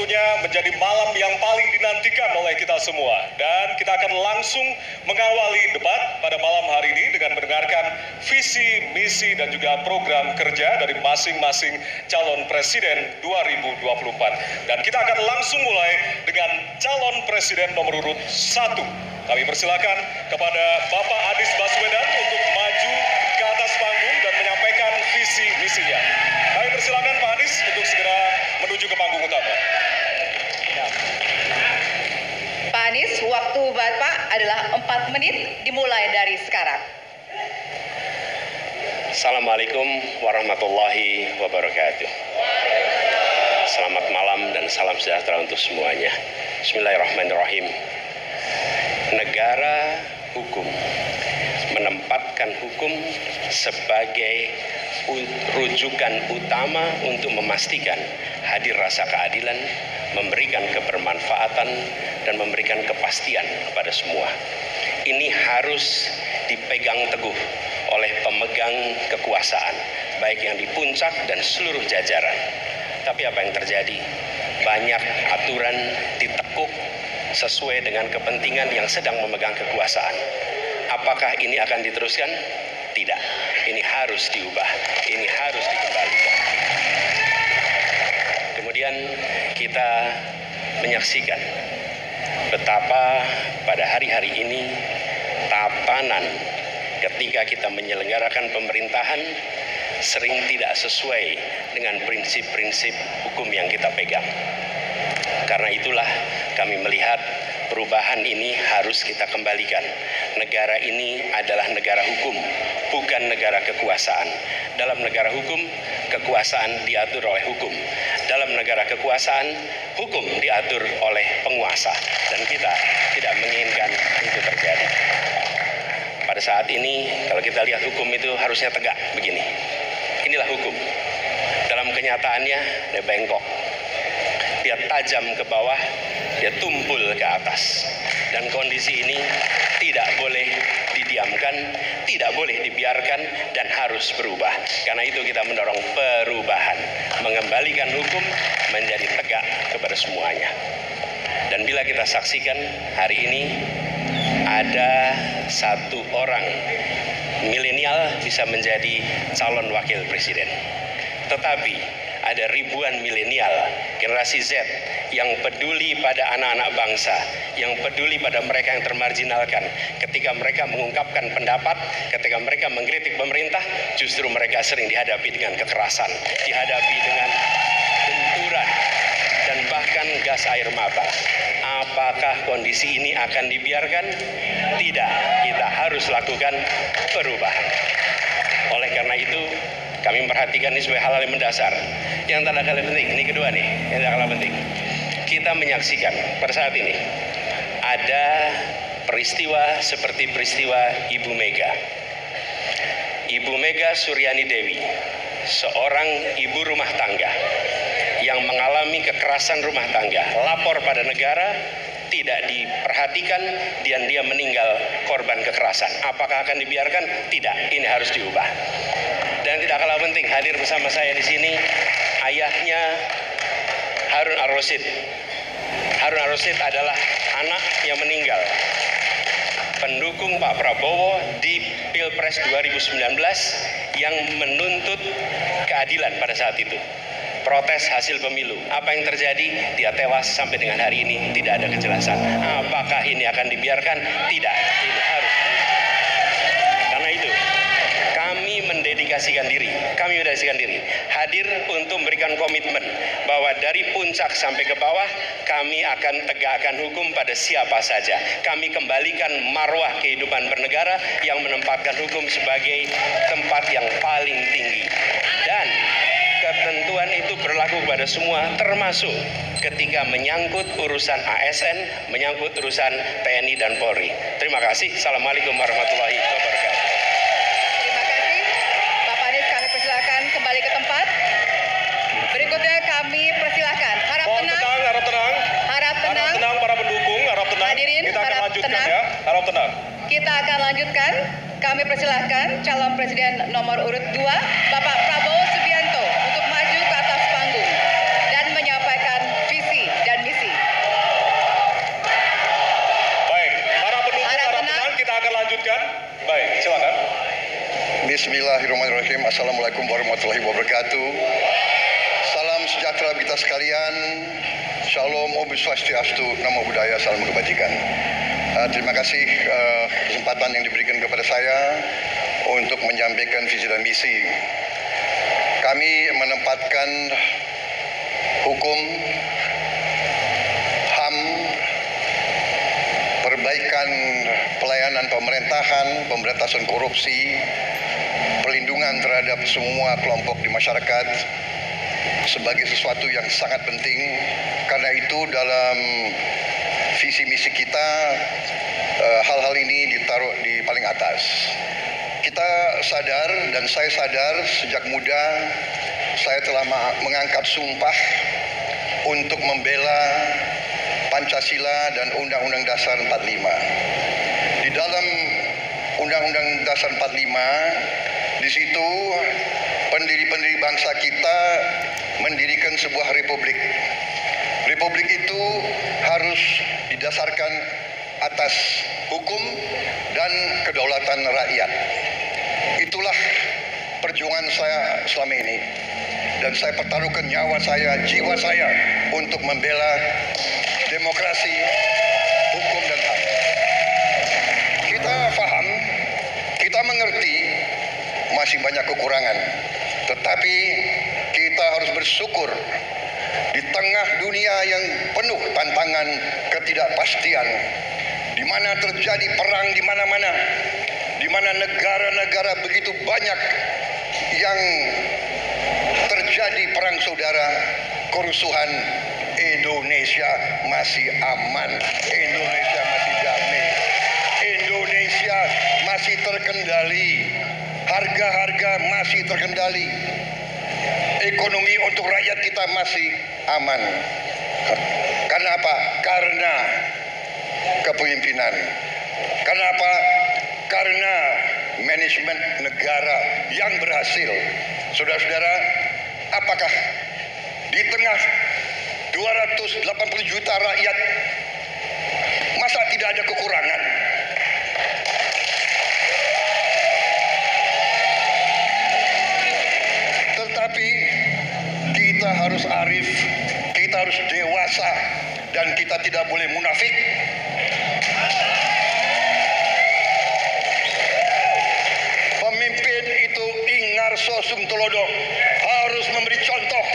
tentunya menjadi malam yang paling dinantikan oleh kita semua. Dan kita akan langsung mengawali debat pada malam hari ini dengan mendengarkan visi, misi, dan juga program kerja dari masing-masing calon presiden 2024. Dan kita akan langsung mulai dengan calon presiden nomor urut 1. Kami persilakan kepada Bapak Anies Baswedan untuk maju ke atas panggung dan menyampaikan visi misinya. Kami persilakan Pak Anies untuk segera menuju ke panggung utama. Pak Anies, waktu Bapak adalah 4 menit dimulai dari sekarang. Assalamualaikum warahmatullahi wabarakatuh. Selamat malam dan salam sejahtera untuk semuanya. Bismillahirrahmanirrahim. Negara hukum menempatkan hukum sebagai rujukan utama untuk memastikan hadir rasa keadilan, memberikan kebermanfaatan, dan memberikan kepastian kepada semua. Ini harus dipegang teguh oleh pemegang kekuasaan, baik yang di puncak dan seluruh jajaran. Tapi apa yang terjadi? Banyak aturan ditekuk sesuai dengan kepentingan yang sedang memegang kekuasaan. Apakah ini akan diteruskan? Tidak. Ini harus diubah. Ini harus dikembalikan. Kemudian kita menyaksikan betapa pada hari-hari ini tatanan ketika kita menyelenggarakan pemerintahan sering tidak sesuai dengan prinsip-prinsip hukum yang kita pegang. Karena itulah kami melihat perubahan ini harus kita kembalikan. Negara ini adalah negara hukum, bukan negara kekuasaan. Dalam negara hukum, kekuasaan diatur oleh hukum. Dalam negara kekuasaan, hukum diatur oleh penguasa. Dan kita tidak menginginkan itu terjadi. Pada saat ini, kalau kita lihat hukum itu harusnya tegak begini. Inilah hukum. Dalam kenyataannya, dia bengkok. Dia tajam ke bawah, dia tumpul ke atas. Dan kondisi ini tidak boleh didiamkan, tidak boleh dibiarkan, dan harus berubah. Karena itu kita mendorong perubahan, mengembalikan hukum menjadi tegak kepada semuanya. Dan bila kita saksikan hari ini, ada satu orang milenial bisa menjadi calon wakil presiden. Tetapi ada ribuan milenial, generasi Z, yang peduli pada anak-anak bangsa, yang peduli pada mereka yang termarginalkan. Ketika mereka mengungkapkan pendapat, ketika mereka mengkritik pemerintah, justru mereka sering dihadapi dengan kekerasan, dihadapi dengan benturan, dan bahkan gas air mata. Apakah kondisi ini akan dibiarkan? Tidak, kita harus lakukan perubahan. Oleh karena itu, kami memperhatikan ini sebagai hal yang mendasar. Yang tak kalah penting, ini kedua nih, yang tak kalah penting. Kita menyaksikan pada saat ini ada peristiwa seperti peristiwa Ibu Mega. Ibu Mega Suryani Dewi, seorang ibu rumah tangga yang mengalami kekerasan rumah tangga, lapor pada negara, tidak diperhatikan, dan dia meninggal korban kekerasan. Apakah akan dibiarkan? Tidak, ini harus diubah. Dan tidak kalah penting, hadir bersama saya di sini ayahnya Harun Ar-Rasyid. Harun Ar-Rasyid adalah anak yang meninggal, pendukung Pak Prabowo di Pilpres 2019 yang menuntut keadilan pada saat itu. Protes hasil pemilu. Apa yang terjadi? Dia tewas sampai dengan hari ini tidak ada kejelasan. Apakah ini akan dibiarkan? Tidak. Ini harus. Karena itu kami mendedikasikan diri. Hadir untuk memberikan komitmen bahwa dari puncak sampai ke bawah kami akan tegakkan hukum pada siapa saja. Kami kembalikan marwah kehidupan bernegara yang menempatkan hukum sebagai tempat yang paling tinggi. Dan ketentuan itu berlaku kepada semua, termasuk ketika menyangkut urusan ASN, menyangkut urusan TNI dan Polri. Terima kasih. Assalamualaikum warahmatullahi wabarakatuh. Terima kasih. Bapak Anies, kami persilakan kembali ke tempat. Berikutnya kami persilakan. Harap tenang. Harap tenang. Harap tenang. Harap tenang para pendukung, harap tenang. Hadirin, kita akan harap lanjutkan tenang. ya. Harap tenang. Kita akan lanjutkan. Kami persilahkan calon presiden nomor urut 2, Bapak Prabowo Subianto, untuk maju ke atas panggung dan menyampaikan visi Assalamualaikum warahmatullahi wabarakatuh. Salam sejahtera kita sekalian. Shalom, Om Swastiastu, Namo Buddhaya, salam kebajikan. Terima kasih kesempatan yang diberikan kepada saya untuk menyampaikan visi dan misi. Kami menempatkan hukum, HAM, perbaikan pelayanan pemerintahan, pemberantasan korupsi, perlindungan terhadap semua kelompok di masyarakat sebagai sesuatu yang sangat penting. Karena itu dalam visi misi kita hal-hal ini ditaruh di paling atas. Kita sadar dan saya sadar sejak muda saya telah mengangkat sumpah untuk membela Pancasila dan Undang-Undang Dasar 45. Di dalam Undang-Undang Dasar 45, di situ pendiri-pendiri bangsa kita mendirikan sebuah republik. Republik itu harus didasarkan atas hukum dan kedaulatan rakyat. Itulah perjuangan saya selama ini. Dan saya pertaruhkan nyawa saya, jiwa saya untuk membela demokrasi, hukum dan HAM. Kita paham, kita mengerti masih banyak kekurangan. Tetapi kita harus bersyukur di tengah dunia yang penuh tantangan ketidakpastian, di mana terjadi perang di mana-mana, di mana negara-negara begitu banyak yang terjadi perang saudara, kerusuhan, Indonesia masih aman, Indonesia masih damai, Indonesia masih terkendali, harga-harga masih terkendali, ekonomi untuk rakyat kita masih aman. Karena apa? Karena kepemimpinan. Karena apa? Karena manajemen negara yang berhasil. Saudara-saudara, apakah di tengah 280 juta rakyat masa tidak ada kekurangan? Tetapi kita harus arif, kita harus dewasa, dan kita tidak boleh munafik. Pemimpin itu ingar sosum telodo, harus memberi contoh.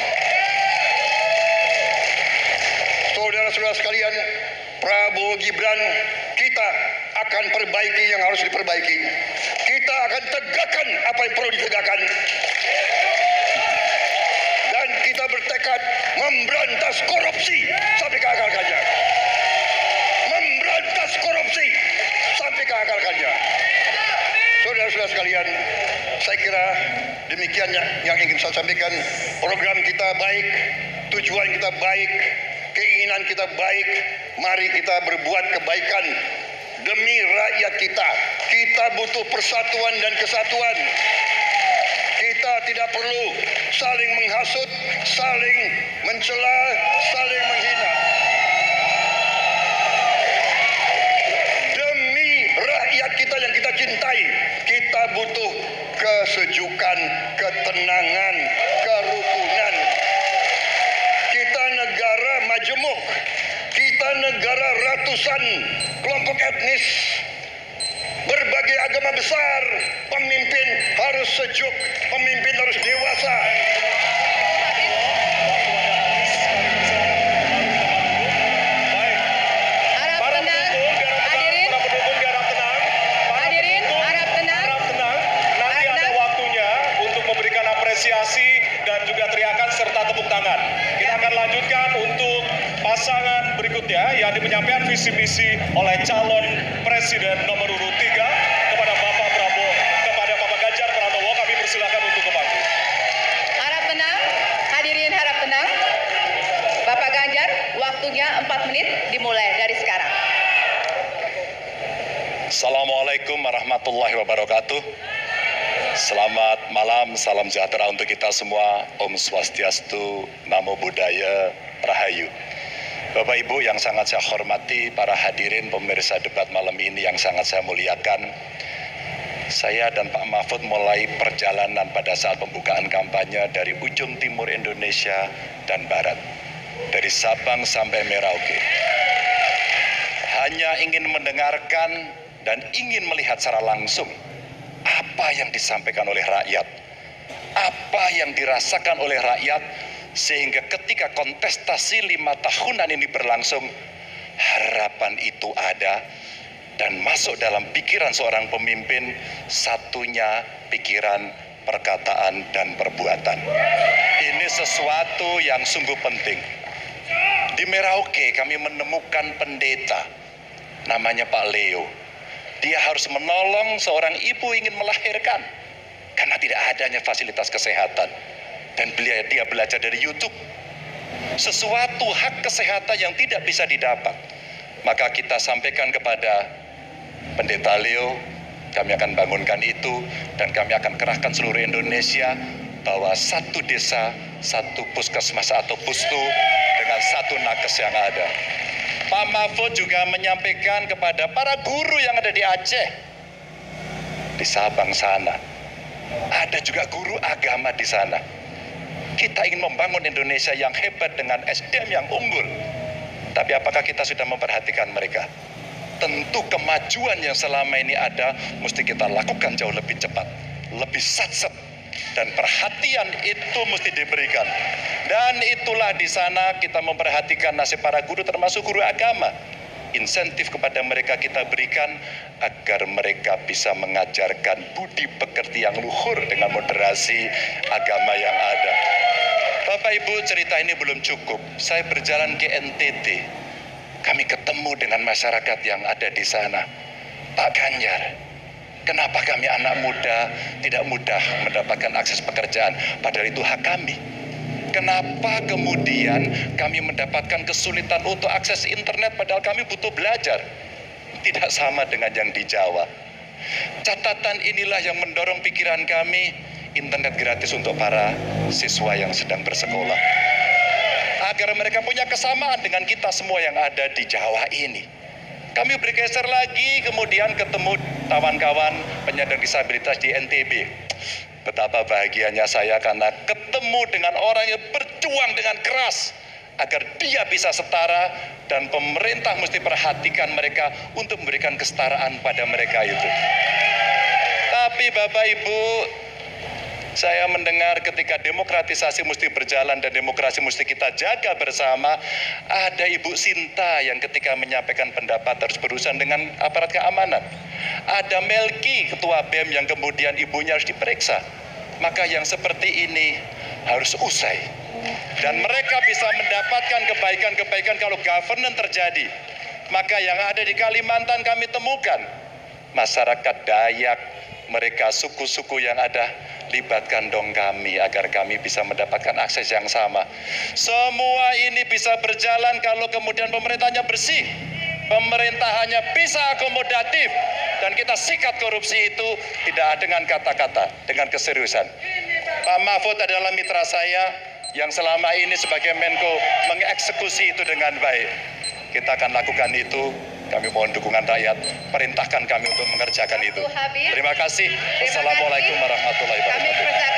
Saudara-saudara sekalian, Prabowo Gibran, kita akan perbaiki yang harus diperbaiki. Kita akan tegakkan apa yang perlu ditegakkan. Dan kita bertekad memberantas korupsi sampai ke akar-akarnya. Memberantas korupsi sampai ke akar-akarnya. Saudara-saudara sekalian, saya kira demikian yang ingin saya sampaikan. Program kita baik, tujuan kita baik, keinginan kita baik. Mari kita berbuat kebaikan demi rakyat kita. Kita butuh persatuan dan kesatuan. Kita tidak perlu saling menghasut, saling mencela, saling menghina. Demi rakyat kita yang kita cintai, kita butuh kesejukan, ketenangan, kerukunan. Kita negara majemuk, kita negara ratusan kelompok etnis, berbagai agama besar. Pemimpin harus sejuk, pemimpin harus dewasa. Apresiasi dan juga teriakan serta tepuk tangan. Kita akan lanjutkan untuk pasangan berikutnya, yang menyampaikan visi misi oleh calon presiden nomor urut 3 kepada Bapak Prabowo, kepada Bapak Ganjar Pranowo. Kami persilakan untuk ke panggung. Harap tenang, hadirin harap tenang. Bapak Ganjar, waktunya 4 menit dimulai dari sekarang. Assalamualaikum warahmatullahi wabarakatuh. Selamat malam, salam sejahtera untuk kita semua. Om Swastiastu, Namo Buddhaya, Rahayu. Bapak Ibu yang sangat saya hormati, para hadirin pemirsa debat malam ini yang sangat saya muliakan. Saya dan Pak Mahfud mulai perjalanan pada saat pembukaan kampanye dari ujung timur Indonesia dan barat, dari Sabang sampai Merauke. Hanya ingin mendengarkan dan ingin melihat secara langsung apa yang disampaikan oleh rakyat, apa yang dirasakan oleh rakyat, sehingga ketika kontestasi 5 tahunan ini berlangsung, harapan itu ada dan masuk dalam pikiran seorang pemimpin, satunya pikiran, perkataan, dan perbuatan. Ini sesuatu yang sungguh penting. Di Merauke kami menemukan pendeta, namanya Pak Leo. Dia harus menolong seorang ibu ingin melahirkan karena tidak adanya fasilitas kesehatan. Dan dia belajar dari YouTube. Sesuatu hak kesehatan yang tidak bisa didapat. Maka kita sampaikan kepada Pendeta Leo, kami akan bangunkan itu dan kami akan kerahkan seluruh Indonesia bahwa satu desa, satu puskesmas atau pustu dengan satu nakes yang ada. Pak Mahfud juga menyampaikan kepada para guru yang ada di Aceh, di Sabang sana. Ada juga guru agama di sana. Kita ingin membangun Indonesia yang hebat dengan SDM yang unggul. Tapi apakah kita sudah memperhatikan mereka? Tentu kemajuan yang selama ini ada mesti kita lakukan jauh lebih cepat, lebih satset, dan perhatian itu mesti diberikan. Dan itulah di sana kita memperhatikan nasib para guru termasuk guru agama. Insentif kepada mereka kita berikan agar mereka bisa mengajarkan budi pekerti yang luhur dengan moderasi agama yang ada. Bapak Ibu, cerita ini belum cukup. Saya berjalan ke NTT. Kami ketemu dengan masyarakat yang ada di sana. Pak Ganjar, kenapa kami anak muda tidak mudah mendapatkan akses pekerjaan? Padahal itu hak kami. Kenapa kemudian kami mendapatkan kesulitan untuk akses internet padahal kami butuh belajar? Tidak sama dengan yang di Jawa. Catatan inilah yang mendorong pikiran kami, internet gratis untuk para siswa yang sedang bersekolah. Agar mereka punya kesamaan dengan kita semua yang ada di Jawa ini. Kami bergeser lagi, kemudian ketemu kawan-kawan penyandang disabilitas di NTB. Betapa bahagianya saya karena ketemu dengan orang yang berjuang dengan keras agar dia bisa setara, dan pemerintah mesti perhatikan mereka untuk memberikan kesetaraan pada mereka itu. Tapi Bapak Ibu, saya mendengar ketika demokratisasi mesti berjalan dan demokrasi mesti kita jaga bersama, ada Ibu Sinta yang ketika menyampaikan pendapat harus berurusan dengan aparat keamanan. Ada Melki, ketua BEM, yang kemudian ibunya harus diperiksa. Maka yang seperti ini harus usai. Dan mereka bisa mendapatkan kebaikan-kebaikan kalau governance terjadi. Maka yang ada di Kalimantan kami temukan, masyarakat Dayak, mereka suku-suku yang ada, libatkan dong kami agar kami bisa mendapatkan akses yang sama. Semua ini bisa berjalan kalau kemudian pemerintahnya bersih, pemerintahannya bisa akomodatif, dan kita sikat korupsi itu tidak dengan kata-kata, dengan keseriusan. Pak Mahfud adalah mitra saya yang selama ini sebagai Menko mengeksekusi itu dengan baik. Kita akan lakukan itu. Kami mohon dukungan rakyat, perintahkan kami untuk mengerjakan itu. Terima kasih. Assalamualaikum warahmatullahi wabarakatuh.